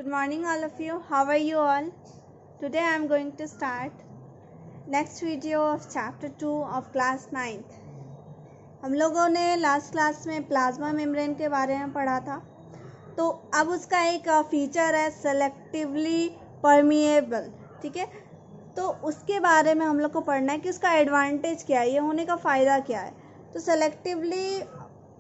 Good morning all of you. How are you all? Today I am going to start next video of chapter 2 of class 9th. हम लोगों ने last class में plasma membrane के बारे में पढ़ा था, तो अब उसका एक फीचर है सेलेक्टिवली परमिएबल। ठीक है, तो उसके बारे में हम लोग को पढ़ना है कि उसका एडवांटेज क्या है, ये होने का फ़ायदा क्या है। तो selectively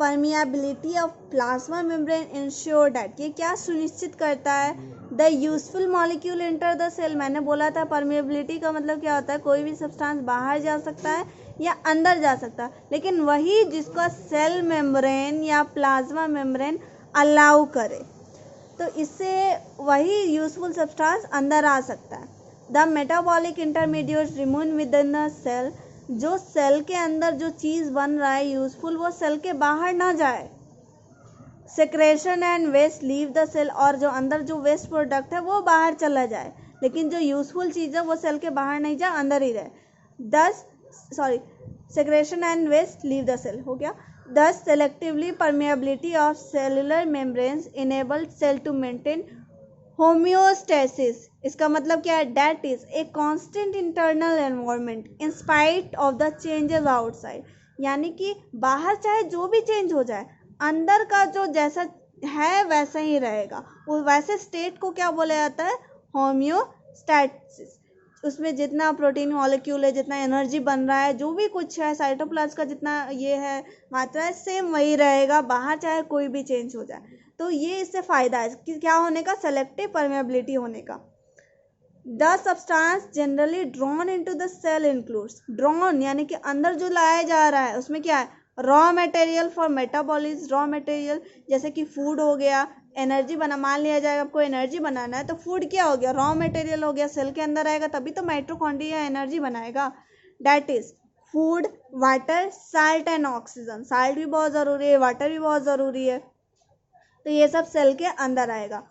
permeability of plasma membrane ensure that, ये क्या सुनिश्चित करता है, the useful molecule enter the cell. मैंने बोला था परमिएबिलिटी का मतलब क्या होता है, कोई भी सब्सटेंस बाहर जा सकता है या अंदर जा सकता है, लेकिन वही जिसका सेल मेम्ब्रेन या प्लाज्मा मेम्ब्रेन अलाउ करे, तो इससे वही यूजफुल सब्सटेंस अंदर आ सकता है। The metabolic intermediate remove within the cell, जो सेल के अंदर जो चीज़ बन रहा है यूजफुल, वो सेल के बाहर ना जाए। Secretion and waste leave the cell, और जो अंदर जो वेस्ट प्रोडक्ट है वो बाहर चला जाए, लेकिन जो यूजफुल चीज़ है वो सेल के बाहर नहीं जाए, अंदर ही रहे। Secretion and waste leave the cell हो गया। Thus, selectively permeability of cellular membranes enable cell to maintain homeostasis. इसका मतलब क्या है, that is a constant internal environment in spite of the changes outside. यानी कि बाहर चाहे जो भी चेंज हो जाए, अंदर का जो जैसा है वैसा ही रहेगा। वो वैसे स्टेट को क्या बोला जाता है, होम्योस्टैसिस। उसमें जितना प्रोटीन मॉलिक्यूल है, जितना एनर्जी बन रहा है, जो भी कुछ है, साइटोप्लाज्म का जितना ये है मात्रा है, सेम वही रहेगा, बाहर चाहे कोई भी चेंज हो जाए। तो ये इससे फ़ायदा है कि क्या होने का, सेलेक्टिव परमेबिलिटी होने का। The substance generally drawn into the cell includes, drawn यानी कि अंदर जो लाया जा रहा है उसमें क्या है, raw material for metabolism. Raw material जैसे कि फूड हो गया, एनर्जी बना, मान लिया जाए आपको एनर्जी बनाना है, तो फूड क्या हो गया, रॉ मटेरियल हो गया, सेल के अंदर आएगा तभी तो माइटोकॉन्ड्रिया एनर्जी बनाएगा। That is food, water, salt and oxygen. Salt भी बहुत ज़रूरी है, वाटर भी बहुत ज़रूरी है, तो ये सब सेल के अंदर आएगा।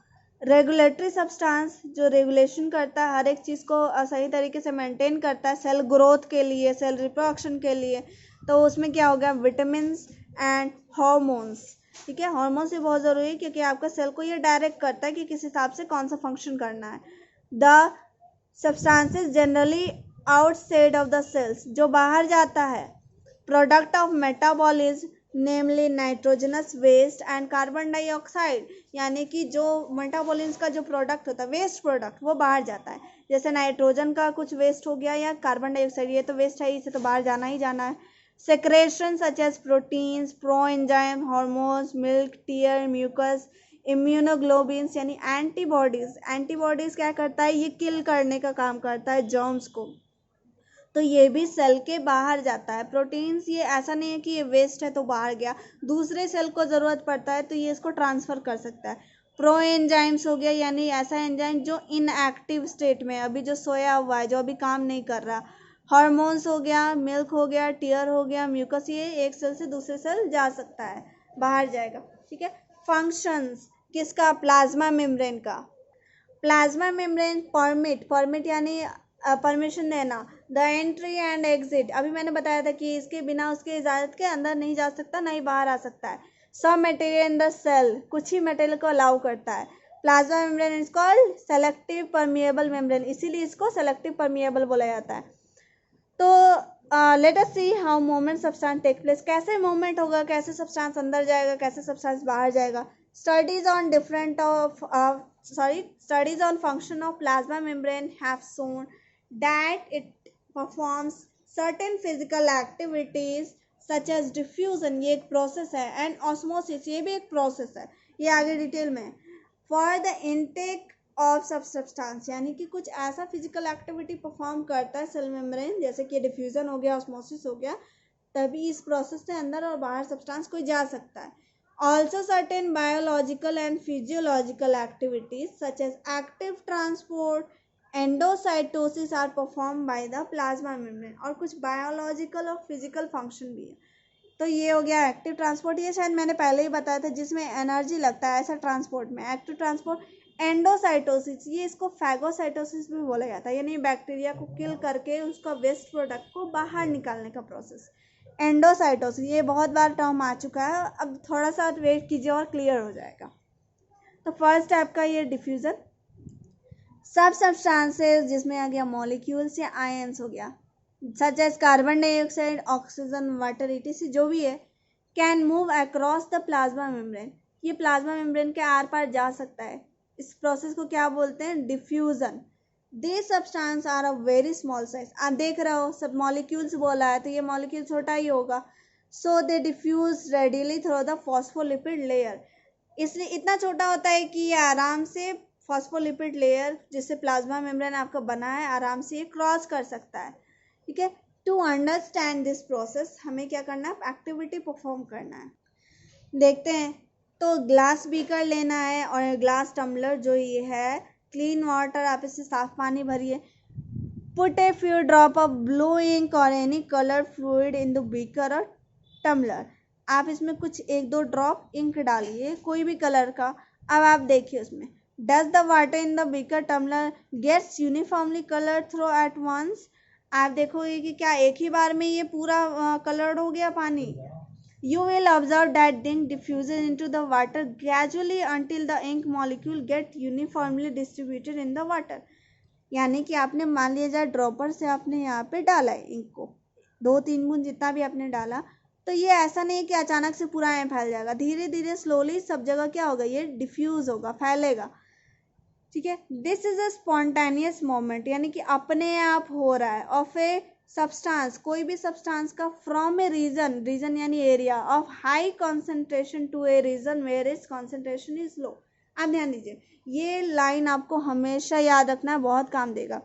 रेगुलेटरी सब्सटेंस जो रेगुलेशन करता है, हर एक चीज़ को सही तरीके से मेंटेन करता है सेल ग्रोथ के लिए, सेल रिप्रोडक्शन के लिए। तो उसमें क्या हो गया, विटामिन एंड हार्मोन्स। ठीक है, हार्मोन्स भी बहुत ज़रूरी है क्योंकि आपका सेल को ये डायरेक्ट करता है कि किस हिसाब से कौन सा फंक्शन करना है। The substances generally outside of the cells, जो बाहर जाता है, product of metabolism namely nitrogenous waste and carbon dioxide, यानी कि जो मेटाबॉलिज्म का जो प्रोडक्ट होता है, वेस्ट प्रोडक्ट, वो बाहर जाता है। जैसे नाइट्रोजन का कुछ वेस्ट हो गया या कार्बन डाइऑक्साइड, ये तो वेस्ट है, इसे तो बाहर जाना ही जाना है। Secretion such as proteins, pro enzyme, hormones, milk, tear, mucus, immunoglobulins यानी एंटीबॉडीज। एंटीबॉडीज क्या करता है, ये किल करने का काम करता है जर्म्स को, तो ये भी सेल के बाहर जाता है। प्रोटीन्स ये ऐसा नहीं है कि ये वेस्ट है तो बाहर गया, दूसरे सेल को ज़रूरत पड़ता है तो ये इसको ट्रांसफ़र कर सकता है। प्रो एंजाइम्स हो गया, यानी ऐसा एंजाइम जो इनएक्टिव स्टेट में, अभी जो सोया हुआ है, जो अभी काम नहीं कर रहा। हार्मोन्स हो गया, मिल्क हो गया, टीयर हो गया, म्यूकस, ये एक सेल से दूसरे सेल जा सकता है, बाहर जाएगा। ठीक है, फंक्शंस किसका, प्लाज्मा मेम्ब्रेन का। प्लाज्मा मेम्ब्रेन परमिट यानी परमिशन देना, द एंट्री एंड एग्जिट। अभी मैंने बताया था कि इसके बिना उसके इजाज़त के अंदर नहीं जा सकता, नहीं बाहर आ सकता है। Some material in the cell, कुछ ही मटेरियल को अलाउ करता है। Plasma membrane is called selective permeable membrane, इसीलिए इसको सेलेक्टिव परमिएबल बोला जाता है। तो let us see how movement substance take place, कैसे मूवमेंट होगा, कैसे सब्सटेंस अंदर जाएगा, कैसे सब्सटेंस बाहर जाएगा। Studies on function of plasma membrane have shown that it performs certain physical activities such as diffusion, ये एक प्रोसेस है, and osmosis, ये भी एक प्रोसेस है, ये आगे डिटेल में। for the intake of substance, यानी कि कुछ ऐसा फिजिकल एक्टिविटी परफॉर्म करता है सेल मेम्ब्रेन, जैसे कि डिफ्यूजन हो गया, ऑस्मोसिस हो गया, तभी इस प्रोसेस से अंदर और बाहर सब्सटेंस कोई जा सकता है। Also, certain biological and physiological activities such as active transport, endocytosis are performed by the plasma membrane, और कुछ biological और physical function भी है। तो ये हो गया एक्टिव ट्रांसपोर्ट, ये शायद मैंने पहले ही बताया था, जिसमें एनर्जी लगता है ऐसा ट्रांसपोर्ट में, एक्टिव ट्रांसपोर्ट। एंडोसाइटोसिस, ये इसको फैगोसाइटोसिस भी बोला जाता है, यानी बैक्टीरिया को किल करके उसका वेस्ट प्रोडक्ट को बाहर निकालने का प्रोसेस। एंडोसाइटोसिस, ये बहुत बार टर्म आ चुका है, अब थोड़ा सा वेट कीजिए और क्लियर हो जाएगा। तो फर्स्ट टाइप का ये डिफ्यूज़न। सब सब्सटेंसेस जिसमें आ गया मॉलिक्यूल्स या आयंस हो गया, such as carbon dioxide, oxygen, water, etc जो भी है, can move across the plasma membrane. ये प्लाज्मा मेम्ब्रेन के आर पार जा सकता है। इस प्रोसेस को क्या बोलते हैं? Diffusion. They substance are a very small size. आप देख रहे हो सब मॉलिक्यूल्स बोला है तो ये मॉलिक्यूल छोटा ही होगा। So they diffuse readily through the phospholipid layer. इसलिए इतना छोटा होता है कि ये आराम से फॉस्फोलिपिड लेयर जिससे प्लाज्मा मेम्ब्रेन आपका बना है आराम से ये क्रॉस कर सकता है। ठीक है, टू अंडरस्टैंड दिस प्रोसेस हमें क्या करना है? एक्टिविटी परफॉर्म करना है। देखते हैं। तो ग्लास बीकर लेना है और ग्लास टम्बलर जो ये है, क्लीन वाटर, आप इससे साफ पानी भरिए। Put a few drop of blue ink और any colour fluid in the beaker और टम्बलर। आप इसमें कुछ 1-2 ड्रॉप इंक डालिए कोई भी कलर का। अब आप देखिए उसमें, does the water in the beaker tumbler gets uniformly colour through at once. आप देखोगे कि क्या एक ही बार में ये पूरा कलर्ड हो गया पानी। You will observe that the ink diffuses into the water gradually until the ink molecule get uniformly distributed in the water। यानी कि आपने मान लिया जाए ड्रॉपर से आपने यहाँ पे डाला है इंक को, 2-3 बूंद जितना भी आपने डाला, तो ये ऐसा नहीं है कि अचानक से पूरा यहाँ फैल जाएगा। धीरे धीरे स्लोली सब जगह क्या होगा? ये डिफ्यूज होगा, फैलेगा। ठीक है, this is a spontaneous moment, यानी कि अपने आप हो रहा है। ऑफ ए सब्सटेंस, कोई भी सब्सटेंस का, फ्रॉम ए रीजन, रीजन यानी area, of high concentration to a region where is concentration is low. आप ध्यान दीजिए, ये लाइन आपको हमेशा याद रखना है, बहुत काम देगा।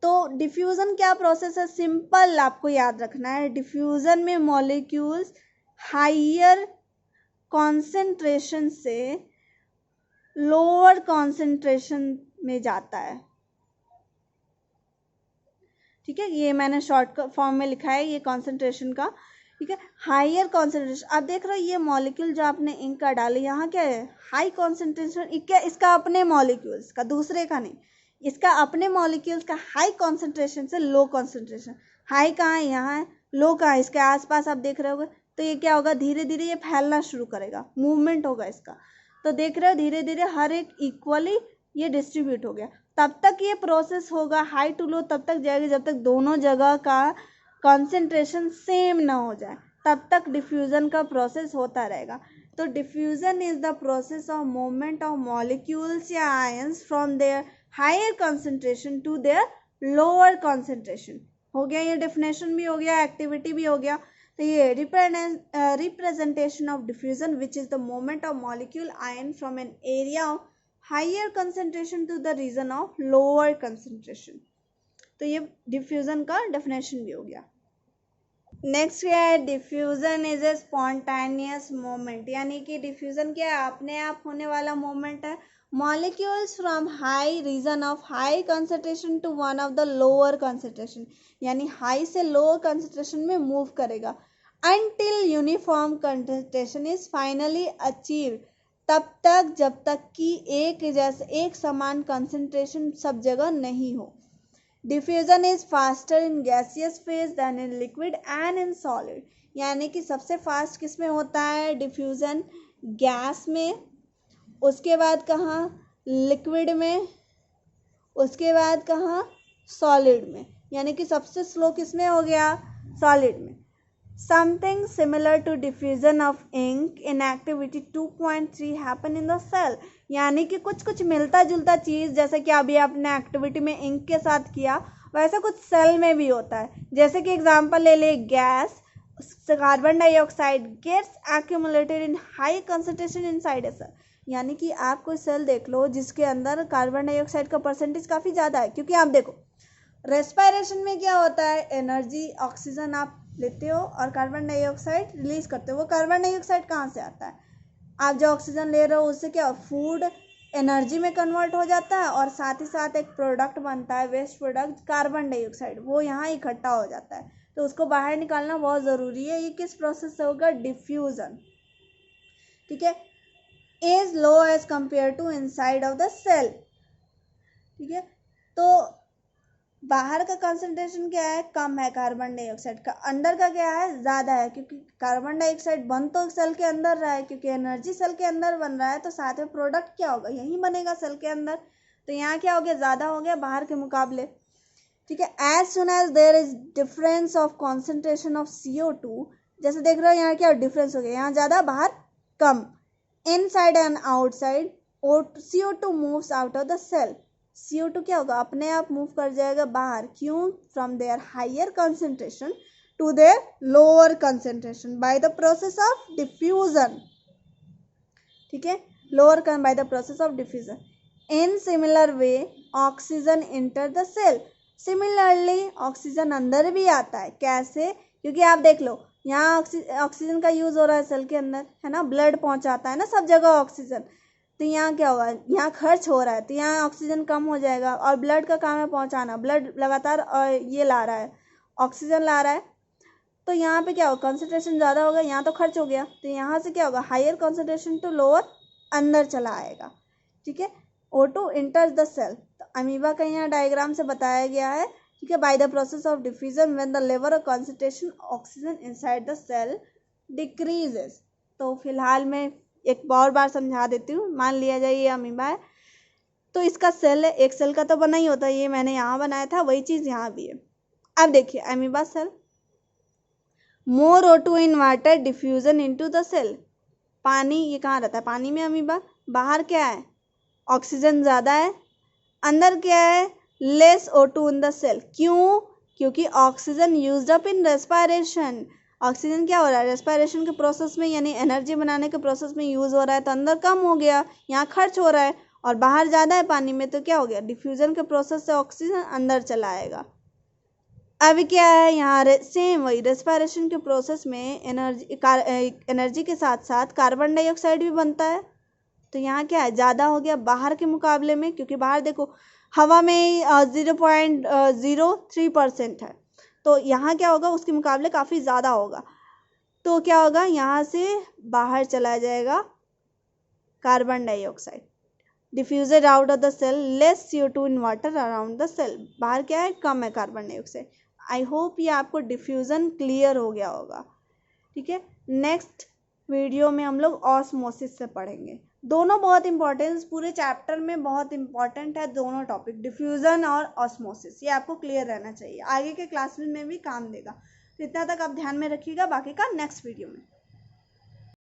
तो डिफ्यूजन क्या प्रोसेस है? सिंपल आपको याद रखना है। डिफ्यूजन में मॉलिक्यूल्स हाइयर कॉन्सेंट्रेशन से लोअर कॉन्सेंट्रेशन में जाता है। ठीक है, ये मैंने शॉर्ट फॉर्म में लिखा है ये कॉन्सेंट्रेशन का। ठीक है, हाइयर कॉन्सेंट्रेशन। आप देख रहे हो ये मॉलिक्यूल जो आपने इंक का डाले, यहाँ क्या है? High concentration. इसका अपने मॉलिक्यूल्स का, दूसरे का नहीं, इसका अपने मॉलिक्यूल्स का हाई कॉन्सेंट्रेशन से लो कॉन्सेंट्रेशन। हाई कहाँ है? यहाँ है। लो कहाँ है? इसके आसपास आप देख रहे होगे। तो ये क्या होगा? धीरे धीरे ये फैलना शुरू करेगा, मूवमेंट होगा इसका। तो देख रहे हो धीरे धीरे हर एक इक्वली ये डिस्ट्रीब्यूट हो गया। तब तक ये प्रोसेस होगा हाई टू लो, तब तक जाएगी जब तक दोनों जगह का कॉन्सेंट्रेशन सेम ना हो जाए, तब तक डिफ्यूजन का प्रोसेस होता रहेगा। तो diffusion is the process of movement of molecules या ions from their higher concentration to their lower concentration. हो गया, ये डेफिनेशन भी हो गया, एक्टिविटी भी हो गया। तो ये representation of diffusion which is the movement of molecule ion from an area of higher concentration to the region of lower concentration. तो ये डिफ्यूजन का डेफिनेशन भी हो गया। नेक्स्ट क्या है? Diffusion is a spontaneous moment, यानी कि डिफ्यूजन क्या है? अपने आप होने वाला मोमेंट है। Molecules from high region of high concentration to one of the lower concentration, यानी हाई से लोअर कंसंट्रेशन में मूव करेगा until uniform concentration is finally achieve. तब तक जब तक कि एक समान कंसंट्रेशन सब जगह नहीं हो। Diffusion is faster in gaseous phase than in liquid and in solid, यानी कि सबसे फास्ट किस में होता है डिफ्यूजन? गैस में, उसके बाद कहाँ? लिक्विड में, उसके बाद कहाँ? सॉलिड में। यानी कि सबसे स्लो किस में हो गया? सॉलिड में। Something similar to diffusion of ink in activity 2.3 happen in the cell, यानी कि कुछ मिलता जुलता चीज़ जैसे कि अभी आपने एक्टिविटी में इंक के साथ किया, वैसा कुछ सेल में भी होता है। जैसे कि एग्जांपल ले ले, gas carbon dioxide gets accumulated in high concentration inside a cell, यानी कि आप कोई सेल देख लो जिसके अंदर कार्बन डाइऑक्साइड का परसेंटेज काफ़ी ज़्यादा है। क्योंकि आप देखो रेस्पिरेशन में क्या होता है? एनर्जी, ऑक्सीजन आप लेते हो और कार्बन डाइऑक्साइड रिलीज करते हो। वो कार्बन डाइऑक्साइड कहाँ से आता है? आप जो ऑक्सीजन ले रहे हो उससे क्या फूड एनर्जी में कन्वर्ट हो जाता है और साथ ही साथ एक प्रोडक्ट बनता है, वेस्ट प्रोडक्ट कार्बन डाइऑक्साइड, वो यहाँ इकट्ठा हो जाता है। तो उसको बाहर निकालना बहुत ज़रूरी है। ये किस प्रोसेस से होगा? डिफ्यूजन। ठीक है, as low as compare to inside of the cell. ठीक है, तो बाहर का कंसंट्रेशन क्या है, कम है कार्बन डाइऑक्साइड का, अंदर का क्या है, ज़्यादा है, क्योंकि कार्बन डाइऑक्साइड बन तो सेल के अंदर रहा है, क्योंकि एनर्जी सेल के अंदर बन रहा है, तो साथ में प्रोडक्ट क्या होगा, यही बनेगा सेल के अंदर। तो यहाँ क्या हो गया, ज़्यादा हो गया बाहर के मुकाबले। ठीक है, as soon as there is difference of concentration of CO2, जैसे देख रहे हो यहाँ क्या डिफरेंस हो गया, यहाँ ज़्यादा बाहर कम, inside and outside CO2 moves out of the cell. CO2 क्या होगा, अपने आप मूव कर जाएगा बाहर, क्यों, from their higher concentration to their lower concentration by the process of diffusion. ठीक है, lower by the process of diffusion. In similar way oxygen enter the cell, similarly oxygen अंदर भी आता है, कैसे, क्योंकि आप देख लो यहाँ ऑक्सीजन का यूज हो रहा है सेल के अंदर, है ना, ब्लड पहुंचाता है ना सब जगह ऑक्सीजन, तो यहाँ क्या होगा, यहाँ खर्च हो रहा है, तो यहाँ ऑक्सीजन कम हो जाएगा, और ब्लड का काम है पहुंचाना, ब्लड लगातार ये ला रहा है, ऑक्सीजन ला रहा है, तो यहाँ पे क्या होगा, कंसंट्रेशन ज़्यादा होगा, यहाँ तो खर्च हो गया, तो यहाँ से क्या होगा, हायर कंसंट्रेशन टू लोअर, अंदर चला आएगा। ठीक है, O2 enters the cell, तो अमीबा का यहाँ डायग्राम से बताया गया है। ठीक है, by the process of diffusion when the level of concentration oxygen inside the cell decreases. तो फिलहाल मैं एक और बार समझा देती हूँ। मान लिया जाए ये अमीबा है, तो इसका सेल है, एक सेल का तो बना ही होता है, ये मैंने यहाँ बनाया था, वही चीज़ यहाँ भी है। अब देखिए amoeba cell, more O2 in water diffusion into the cell, पानी ये कहाँ रहता है, पानी में अमीबा, बाहर क्या है, ऑक्सीजन ज़्यादा है, अंदर क्या है, less O2 in the cell, क्यों, क्योंकि oxygen used up in respiration, oxygen क्या हो रहा है, रेस्पिरेशन के प्रोसेस में, यानी एनर्जी बनाने के प्रोसेस में यूज़ हो रहा है, तो अंदर कम हो गया, यहाँ खर्च हो रहा है, और बाहर ज़्यादा है पानी में, तो क्या हो गया, डिफ्यूजन के प्रोसेस से ऑक्सीजन अंदर चला आएगा। अभी क्या है, यहाँ सेम वही रेस्पिरेशन के प्रोसेस में एनर्जी के साथ साथ कार्बन डाइऑक्साइड भी बनता है, तो यहाँ क्या है, ज़्यादा हो गया बाहर के मुकाबले में, क्योंकि बाहर देखो हवा में 0.03% है, तो यहाँ क्या होगा, उसके मुकाबले काफ़ी ज़्यादा होगा, तो क्या होगा, यहाँ से बाहर चला जाएगा carbon dioxide, diffused out of the cell, less CO2 in water around the cell, बाहर क्या है, कम है कार्बन डाइऑक्साइड। आई होप ये आपको डिफ्यूज़न क्लियर हो गया होगा। ठीक है, नेक्स्ट वीडियो में हम लोग ऑस्मोसिस से पढ़ेंगे, दोनों बहुत इंपॉर्टेंट, पूरे चैप्टर में बहुत इंपॉर्टेंट है दोनों टॉपिक, डिफ्यूज़न और ऑस्मोसिस, ये आपको क्लियर रहना चाहिए, आगे के क्लास में भी काम देगा। तो इतना तक आप ध्यान में रखिएगा, बाकी का नेक्स्ट वीडियो में।